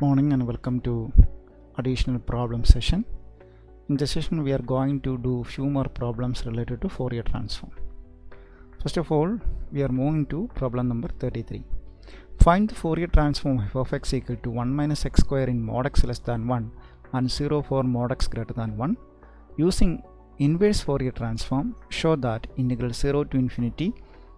Morning and welcome to additional problem session. In this session we are going to do few more problems related to Fourier transform. First of all, we are moving to problem number 33. Find the Fourier transform f of x equal to 1 minus x square in mod x less than 1 and 0 for mod x greater than 1. Using inverse Fourier transform, show that integral 0 to infinity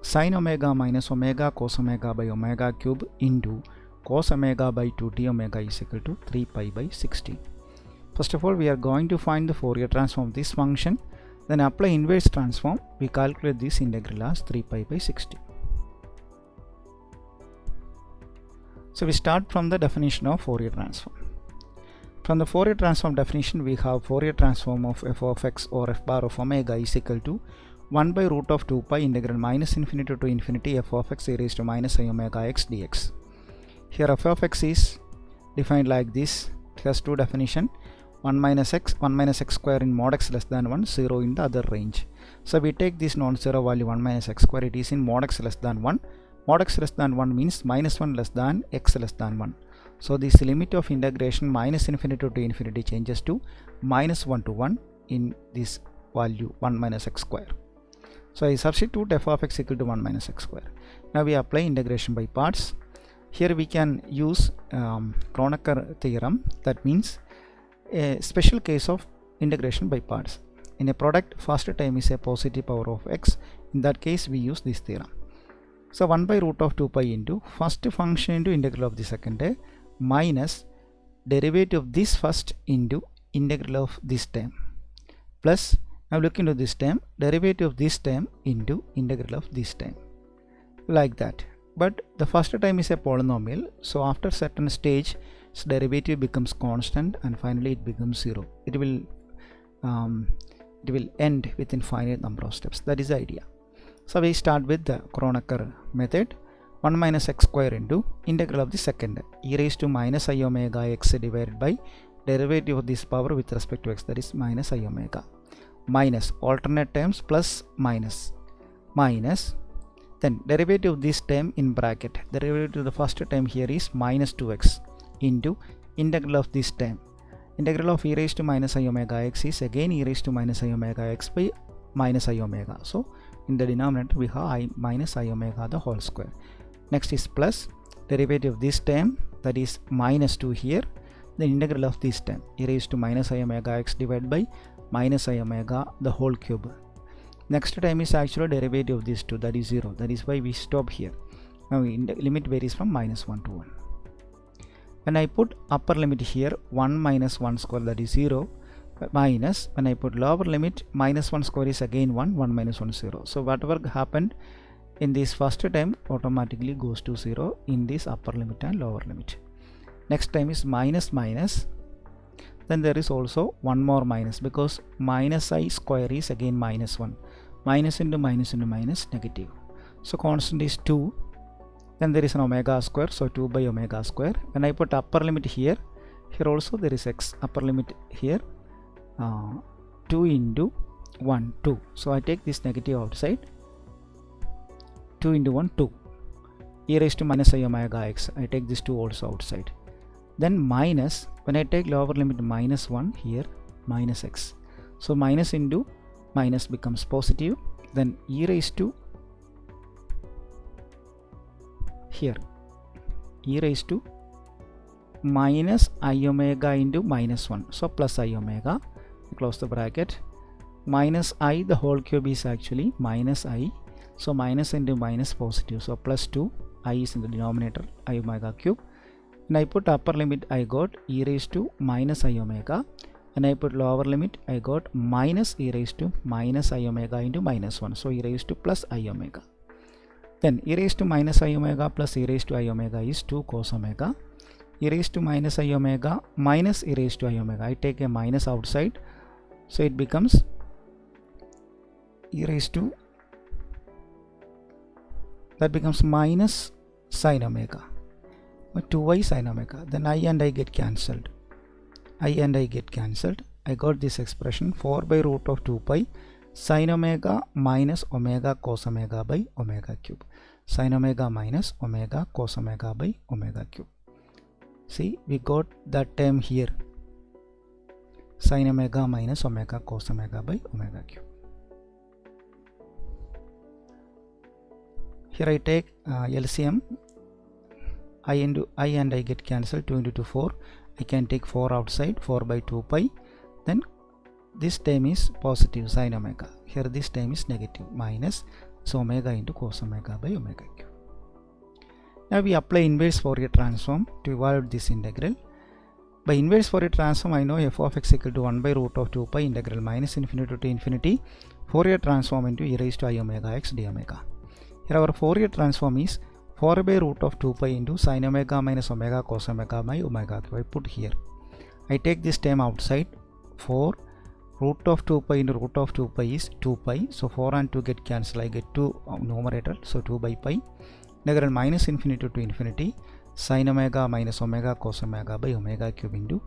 sin omega minus omega cos omega by omega cube into cos omega by 2t omega is equal to 3 pi by 16. First of all, we are going to find the Fourier transform of this function, then apply inverse transform. We calculate this integral as 3 pi by 16. So we start from the definition of Fourier transform. From the Fourier transform definition, we have Fourier transform of f of x or f bar of omega is equal to 1 by root of 2 pi integral minus infinity to infinity f of x e raised to minus I omega x dx. Here f of x is defined like this. It has two definition: 1 minus x square in mod x less than 1, 0 in the other range. So we take this non-zero value 1 minus x square, it is in mod x less than 1. Mod x less than 1 means minus 1 less than x less than 1. So this limit of integration minus infinity to infinity changes to minus 1 to 1 in this value 1 minus x square. So I substitute f of x equal to 1 minus x square. Now we apply integration by parts. Here we can use Kronecker Theorem. That means a special case of integration by parts. In a product, first term is a positive power of x. In that case, we use this theorem. So 1 by root of 2 pi into first function into integral of the second term minus derivative of this first into integral of this term plus, now look into this term, derivative of this term into integral of this term, like that. But the first term is a polynomial, so after certain stage its derivative becomes constant and finally it becomes 0. It will end with infinite number of steps. That is the idea. So we start with the Kronecker method. 1 minus x square into integral of the second e raised to minus I omega x divided by derivative of this power with respect to x, that is minus I omega, minus alternate terms plus minus then derivative of this term in bracket, derivative of the first term here is minus 2x into integral of this term. Integral of e raised to minus I omega x is again e raised to minus I omega x by minus I omega. So in the denominator we have I minus I omega the whole square. Next is plus derivative of this term, that is minus 2 here. The integral of this term e raised to minus I omega x divided by minus I omega the whole cube. Next term is actually derivative of this 2, that is 0. That is why we stop here. Now limit varies from minus 1 to 1. When I put upper limit here 1 minus 1 square, that is 0, minus when I put lower limit minus 1 square is again 1 minus 1 0. So whatever happened in this first term automatically goes to 0 in this upper limit and lower limit. Next time is minus, then there is also one more minus because minus I square is again minus 1. Minus into minus into minus negative. So constant is 2. Then there is an omega square, so 2 by omega square. When I put upper limit here also there is x, upper limit here 2 into 1, 2. So I take this negative outside. 2 into 1, 2. E raised to minus I omega x. I take this 2 also outside. Then minus, when I take lower limit minus 1 here, minus x. So minus into minus becomes positive. Then e raised to here, e raised to minus I omega into minus 1. So plus I omega. Close the bracket. Minus I the whole cube is actually minus I. So minus into minus positive. So plus 2. I is in the denominator, I omega cube. When I put upper limit I got e raised to minus I omega. When I put lower limit I got minus e raised to minus I omega into minus 1. So e raised to plus I omega. Then e raised to minus I omega plus e raised to I omega is 2 cos omega. E raised to minus I omega minus e raised to I omega. I take a minus outside. So it becomes e raised to, that becomes minus sin omega. 2y sin omega. Then I and I get cancelled. I got this expression 4 by root of 2 pi sin omega minus omega cos omega by omega cube. Sin omega minus omega cos omega by omega cube. See, we got that term here, sin omega minus omega cos omega by omega cube. Here I take LCM, I and I get cancelled, 2 into 2 4. I can take 4 outside, 4 by 2 pi. Then this term is positive sin omega. Here this term is negative, minus so omega into cos omega by omega cube. Now we apply inverse Fourier transform to evaluate this integral. By inverse Fourier transform, I know f of x equal to 1 by root of 2 pi integral minus infinity to infinity Fourier transform into e raised to I omega x d omega. Here our Fourier transform is 4 by root of 2 pi into sin omega minus omega cos omega by omega cube. I put here. I take this term outside. 4 root of 2 pi into root of 2 pi is 2 pi. So 4 and 2 get cancelled. I get 2 numerator. So 2 by pi. Integral minus infinity to infinity sin omega minus omega cos omega by omega cube into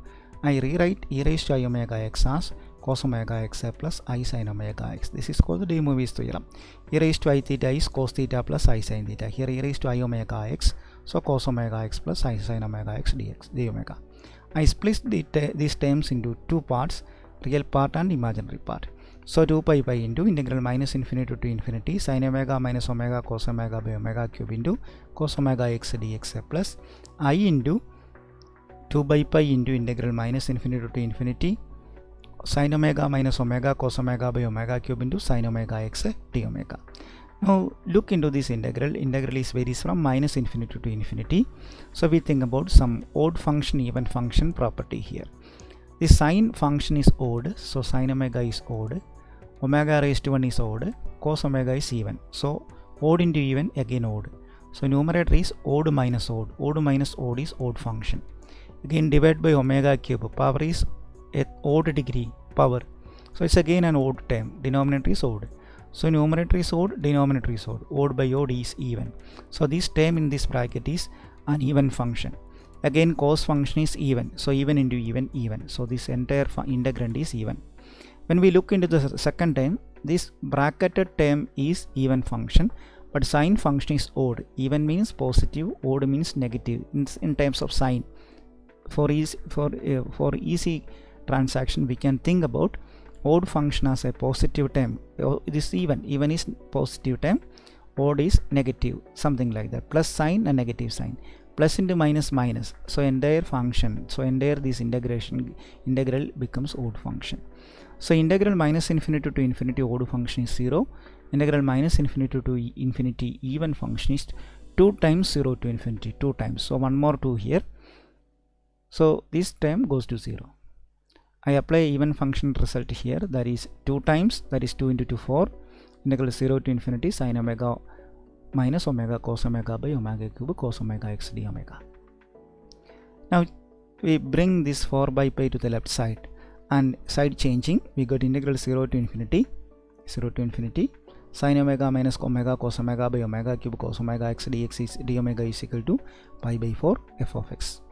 I rewrite e raised to I omega x as cos omega x plus I sin omega x. This is called the de Moivre's theorem. E raised to I theta is cos theta plus I sin theta. Here e raised to I omega x, so cos omega x plus I sin omega x dx d omega. I split these terms into two parts, real part and imaginary part. So 2 pi pi into integral minus infinity to infinity sin omega minus omega cos omega by omega cube into cos omega x dx plus I into 2 by pi into integral minus infinity to infinity sin omega minus omega cos omega by omega cube into sin omega x d omega. Now look into this integral. Integral is varies from minus infinity to infinity. So we think about some odd function, even function property here. The sine function is odd, so sin omega is odd. Omega raised to 1 is odd. Cos omega is even. So odd into even, again odd. So numerator is odd minus odd. Odd minus odd is odd function. Again divide by omega cube. Power is at odd degree power. So it's again an odd term. Denominator is odd. So numerator is odd, denominator is odd. Odd by odd is even. So this term in this bracket is an even function. Again cos function is even. So even into even, even. So this entire integrand is even. When we look into the second term, this bracketed term is even function, but sine function is odd. Even means positive, odd means negative in terms of sign. For easy transaction, we can think about odd function as a positive term. This even is positive term, odd is negative, something like that. Plus sign and negative sign. Plus into minus minus. So entire function, so entire this integral becomes odd function. So integral minus infinity to infinity odd function is 0. Integral minus infinity to infinity even function is 2 times 0 to infinity, 2 times. So one more 2 here. So this term goes to 0. I apply even function result here, that is 2 times, that is 2 into 2 4. Integral 0 to infinity sin omega minus omega cos omega by omega cube cos omega x d omega. Now we bring this 4 by pi to the left side, and side changing, we got integral 0 to infinity sin omega minus omega cos omega by omega cube cos omega x dx is d omega is equal to pi by 4 f of x.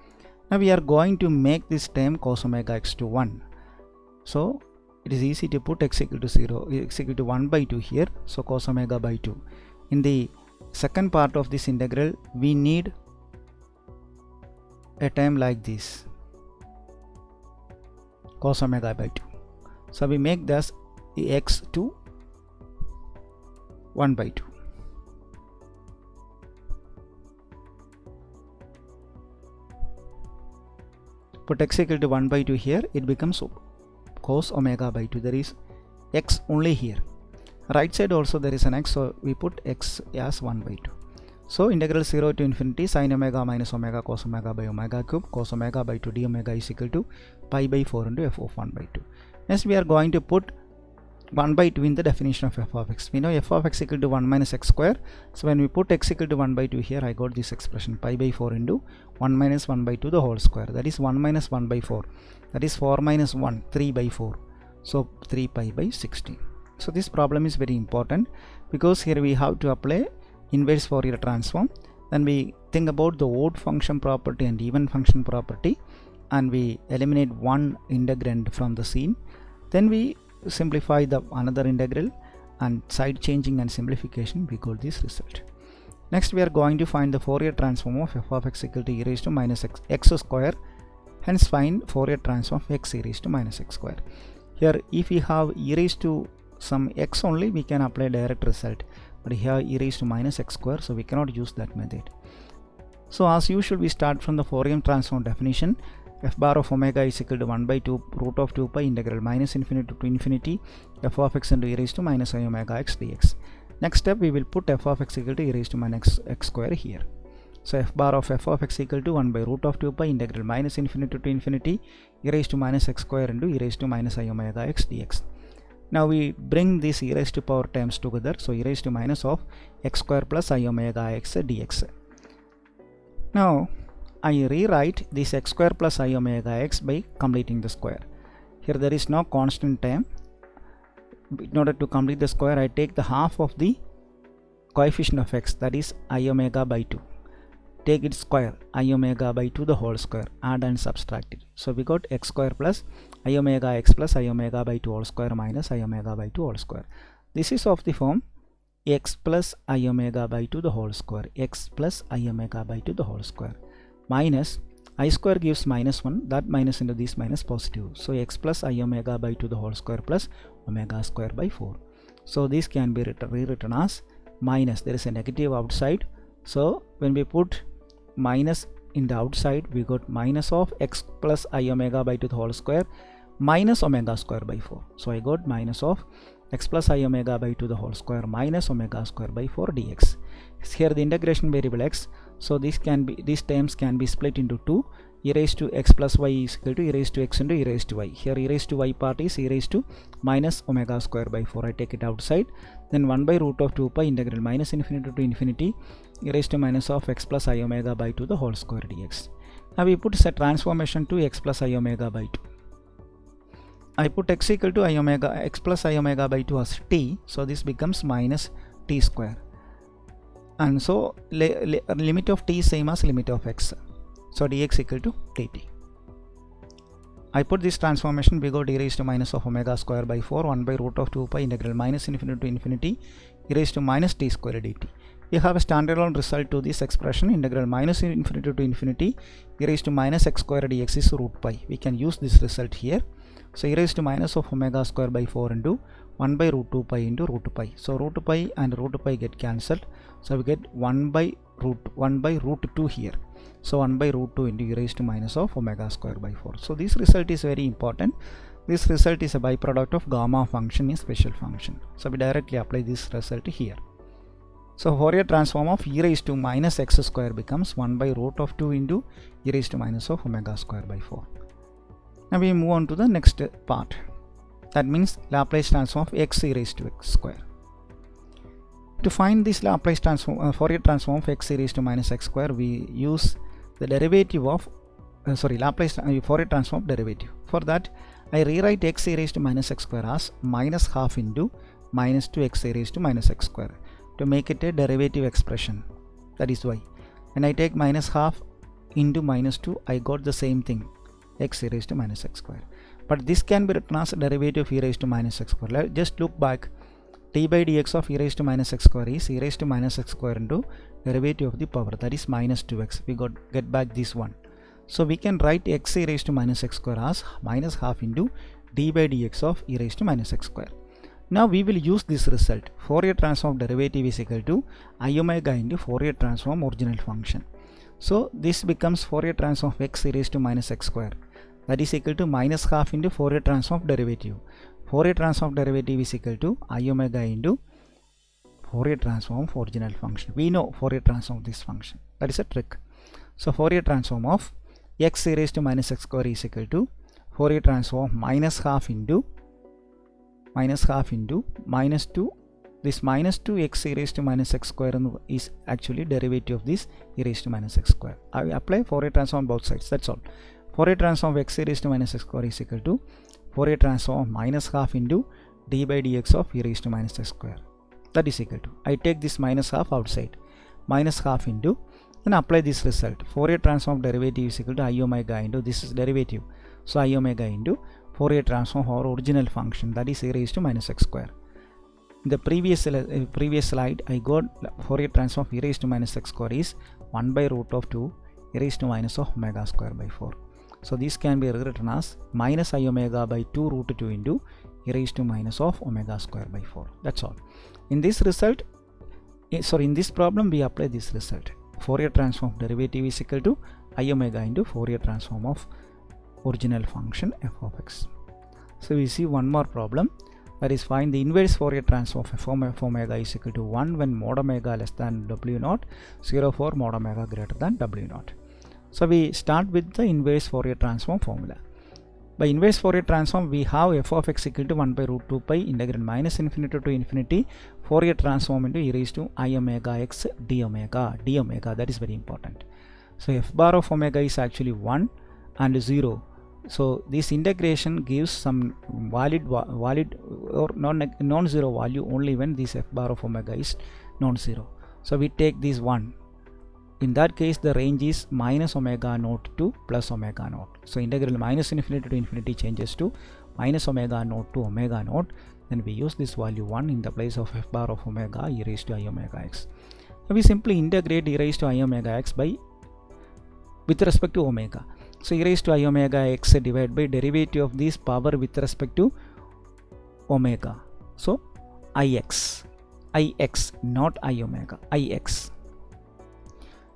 Now we are going to make this term cos omega x to 1. So it is easy to put x equal to 0, x equal to 1 by 2 here. So cos omega by 2. In the second part of this integral, we need a term like this, cos omega by 2. So we make this x to 1 by 2. Put x equal to 1 by 2 here, it becomes cos omega by 2. There is x only here. Right side also there is an x, so we put x as 1 by 2. So integral 0 to infinity sin omega minus omega cos omega by omega cube cos omega by 2 d omega is equal to pi by 4 into f of 1 by 2. Next we are going to put 1 by 2 in the definition of f of x. We know f of x equal to 1 minus x square. So when we put x equal to 1 by 2 here, I got this expression pi by 4 into 1 minus 1 by 2 the whole square. That is 1 minus 1 by 4. That is 4 minus 1, 3 by 4. So 3 pi by 16. So this problem is very important because here we have to apply inverse Fourier transform. Then we think about the odd function property and even function property, and we eliminate one integrand from the scene. Then we simplify the another integral, and side changing and simplification we got this result. Next we are going to find the Fourier transform of f of x equal to e raised to minus x square. Hence find Fourier transform of x e raised to minus x square. Here if we have e raised to some x only, we can apply direct result, but here e raised to minus x square, so we cannot use that method. So as usual, we start from the Fourier transform definition. F bar of omega is equal to 1 by 2 root of 2 pi integral minus infinity to infinity f of x into e raised to minus I omega x dx. Next step, we will put f of x equal to e raised to minus x square here. So f bar of f of x equal to 1 by root of 2 pi integral minus infinity to infinity e raised to minus x square into e raised to minus I omega x dx. Now we bring these e raised to power terms together, so e raised to minus of x square plus I omega x dx. Now I rewrite this x square plus I omega x by completing the square. Here there is no constant term. In order to complete the square, I take the half of the coefficient of x, that is I omega by 2. Take its square, I omega by 2 the whole square, add and subtract it. So we got x square plus I omega x plus I omega by 2 whole square minus I omega by 2 whole square. This is of the form x plus I omega by 2 the whole square, x plus I omega by 2 the whole square, minus I square gives minus 1, that minus into this minus positive. So x plus I omega by 2 the whole square plus omega square by 4. So this can be rewritten as minus, there is a negative outside. So when we put minus in the outside, we got minus of x plus I omega by 2 the whole square minus omega square by 4. So I got minus of x plus I omega by 2 the whole square minus omega square by 4 dx. Here the integration variable x, so these terms can be split into 2. E raised to x plus y is equal to e raised to x into e raised to y. Here e raised to y part is e raised to minus omega square by 4. I take it outside. Then 1 by root of 2 pi integral minus infinity to infinity e raised to minus of x plus I omega by 2 the whole square dx. Now we put a transformation to x plus I omega by 2. I put x equal to I omega x plus I omega by 2 as t, so this becomes minus t square. And so limit of t is same as limit of x. So dx equal to dt. I put this transformation, we got e raised to minus of omega square by 4 1 by root of 2 pi integral minus infinity to infinity e raised to minus t square dt. We have a standalone result to this expression, integral minus infinity to infinity e raised to minus x square dx is root pi. We can use this result here. So e raised to minus of omega square by 4 into 1 by root 2 pi into root pi. So root pi and root pi get cancelled. So we get 1 by root 2 here. So 1 by root 2 into e raised to minus of omega square by 4. So this result is very important. This result is a byproduct of gamma function in special function. So we directly apply this result here. So Fourier transform of e raised to minus x square becomes 1 by root of 2 into e raised to minus of omega square by 4. Now we move on to the next part. That means Laplace transform of x e raised to x square. To find this Laplace transform, Fourier transform of x e raised to minus x square, we use the derivative of Laplace Fourier transform derivative. For that, I rewrite x e raised to minus x square as minus half into minus 2x e raised to minus x square to make it a derivative expression. That is why when I take minus half into minus 2, I got the same thing, x e raised to minus x square. But this can be written as a derivative of e raised to minus x square. Just look back. T by dx of e raised to minus x square is e raised to minus x square into derivative of the power, that is minus 2x. We get back this one. So we can write x e raised to minus x square as minus half into d by dx of e raised to minus x square. Now we will use this result. Fourier transform derivative is equal to I omega into Fourier transform original function. So this becomes Fourier transform of x e raised to minus x square. That is equal to minus half into Fourier transform derivative. Fourier transform derivative is equal to I omega into Fourier transform of original function. We know Fourier transform of this function. That is a trick. So Fourier transform of x e raised to minus x square is equal to Fourier transform minus half into minus 2. This minus 2 x e raised to minus x square is actually derivative of this e raised to minus x square. I apply Fourier transform on both sides. That's all. Fourier transform of x e raised to minus x square is equal to Fourier transform of minus half into d by dx of e raised to minus x square. That is equal to, I take this minus half outside, minus half into, then apply this result. Fourier transform derivative is equal to I omega into, this is derivative, so I omega into Fourier transform of our original function, that is e raised to minus x square. In the previous slide, I got Fourier transform of e raised to minus x square is 1 by root of 2 e raised to minus of omega square by 4. So this can be rewritten as minus I omega by 2 root 2 into e raised to minus of omega square by 4. That's all. In this result, in this problem, we apply this result. Fourier transform of derivative is equal to I omega into Fourier transform of original function f of x. So we see one more problem, that is find the inverse Fourier transform of f omega is equal to 1 when mod omega less than w naught, 0 for mod omega greater than w naught. So we start with the inverse Fourier transform formula. By inverse Fourier transform, we have f of x equal to 1 by root 2 pi integral minus infinity to infinity Fourier transform into e raised to I omega x d omega. That is very important. So f bar of omega is actually 1 and 0. So this integration gives some valid or non-zero value only when this f bar of omega is non-zero. So we take this 1. In that case, the range is minus omega naught to plus omega naught. So integral minus infinity to infinity changes to minus omega naught to omega naught. Then we use this value 1 in the place of f bar of omega e raised to I omega x. So we simply integrate e raised to I omega x with respect to omega. So e raised to I omega x divided by derivative of this power with respect to omega. So ix not I omega, ix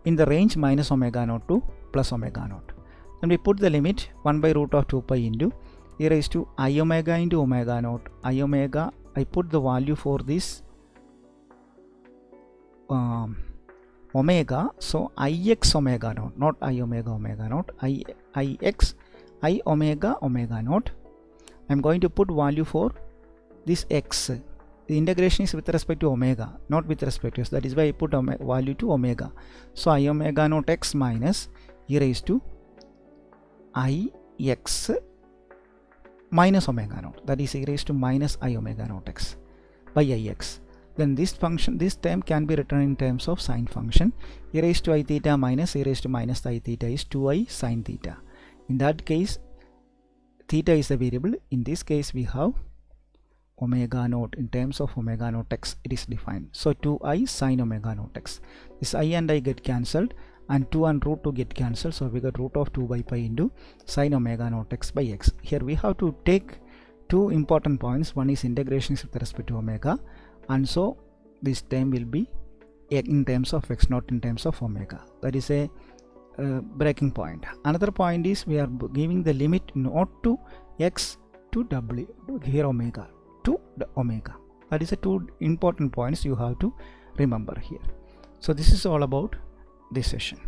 in the range minus omega naught to plus omega naught. Then we put the limit 1 by root of 2 pi into e raised to I omega into omega naught. I omega, I put the value for this omega, so ix omega naught, not I omega omega naught, ix I omega omega naught. I am going to put value for this x. The integration is with respect to omega, not with respect to x. That is why I put value to omega. So I omega naught x minus e raised to ix minus omega naught. That is e raised to minus I omega naught x by ix. Then this term can be written in terms of sine function. E raised to I theta minus e raised to minus I theta is 2i sine theta. In that case, theta is the variable. In this case, we have omega naught. In terms of omega naught x, it is defined. So 2i sine omega naught x. This I and I get cancelled, and 2 and root 2 get cancelled. So we got root of 2 by pi into sine omega naught x by x. Here we have to take two important points. One is integrations with respect to omega, and so this term will be in terms of x, not in terms of omega. That is a breaking point. Another point is we are giving the limit not to x to w, here omega to the omega. That is the two important points you have to remember here. So this is all about this session.